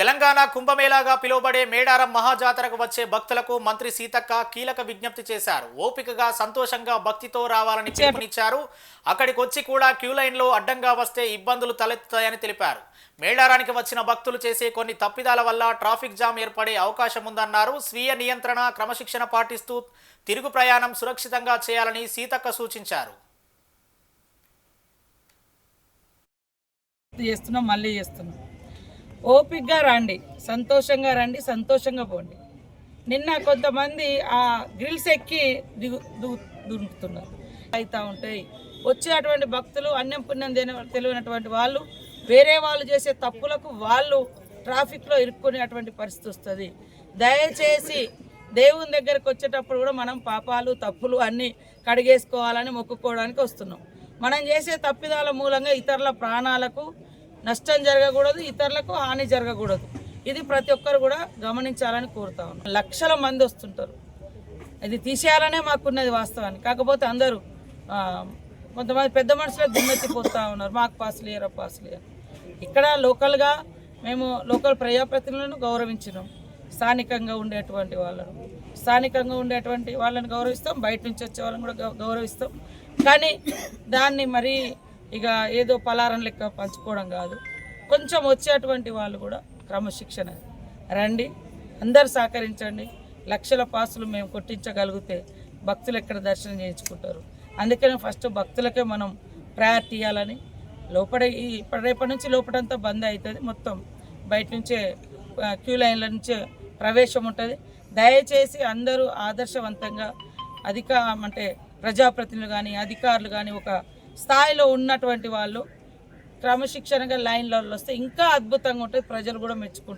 తెలంగాణ కుంభమేళాగా పిలువబడే మేడారం మహాజాతరకు వచ్చే భక్తులకు మంత్రి సీతక్క కీలక విజ్ఞప్తి చేశారు. ఓపికగా సంతోషంగా భక్తితో రావాలని పిలుపునిచ్చారు. అక్కడికి వచ్చి కూడా క్యూ లైన్లో అడ్డంగా వస్తే ఇబ్బందులు తలెత్తుతాయని తెలిపారు. మేడారానికి వచ్చిన భక్తులు చేసే కొన్ని తప్పిదాల వల్ల ట్రాఫిక్ జామ్ ఏర్పడే అవకాశం ఉందన్నారు. స్వీయ నియంత్రణ, క్రమశిక్షణ పాటిస్తూ తిరుగు ప్రయాణం సురక్షితంగా చేయాలని సీతక్క సూచించారు. మళ్ళీ చేస్తున్నాం. ఓపికగా రండి, సంతోషంగా రండి, సంతోషంగా పోండి. నిన్న కొంతమంది ఆ గ్రిల్స్ ఎక్కి దురుకుతున్నారు అవుతూ ఉంటాయి. వచ్చేటువంటి భక్తులు అన్నం పుణ్యం తెలియనటువంటి వాళ్ళు వేరే వాళ్ళు చేసే తప్పులకు వాళ్ళు ట్రాఫిక్లో ఇరుక్కునేటువంటి పరిస్థితి వస్తుంది. దయచేసి దేవుని దగ్గరకు వచ్చేటప్పుడు కూడా మనం పాపాలు తప్పులు అన్నీ కడిగేసుకోవాలని మొక్కుకోవడానికి వస్తున్నాం. మనం చేసే తప్పిదాల మూలంగా ఇతరుల ప్రాణాలకు నష్టం జరగకూడదు, ఇతరులకు హాని జరగకూడదు. ఇది ప్రతి ఒక్కరు కూడా గమనించాలని కోరుతా ఉన్నాం. లక్షల మంది వస్తుంటారు, ఇది తీసేయాలనే మాకున్నది వాస్తవాన్ని. కాకపోతే అందరూ కొంతమంది పెద్ద మనుషులే దుమ్మెత్తిపోతూ ఉన్నారు, మాకు పాసులు ఇయ్యరా పాసులు ఇయ్యరు. ఇక్కడ లోకల్గా మేము లోకల్ ప్రజాప్రతినిధులను గౌరవించినాం. స్థానికంగా ఉండేటువంటి వాళ్ళని గౌరవిస్తాం, బయట నుంచి వచ్చే వాళ్ళని కూడా గౌరవిస్తాం. కానీ దాన్ని మరి ఇక ఏదో పలారం లెక్క పంచుకోవడం కాదు. కొంచెం వచ్చేటువంటి వాళ్ళు కూడా క్రమశిక్షణ రండి, అందరు సహకరించండి. లక్షల పాసులు మేము కొట్టించగలిగితే భక్తులు ఎక్కడ దర్శనం చేయించుకుంటారు. అందుకని ఫస్ట్ భక్తులకే మనం ప్రయారిటీ ఇవ్వాలని రేపటి నుంచి లోపలంతా బంద్ అవుతుంది. మొత్తం బయట నుంచే క్యూ లైన్ల నుంచే ప్రవేశం ఉంటుంది. దయచేసి అందరూ ఆదర్శవంతంగా అంటే ప్రజాప్రతినిధులు కానీ అధికారులు కానీ ఒక స్థాయిలో ఉన్నటువంటి వాళ్ళు క్రమశిక్షణగా లైన్లలో వస్తే ఇంకా అద్భుతంగా ఉంటుంది, ప్రజలు కూడా మెచ్చుకుంటారు.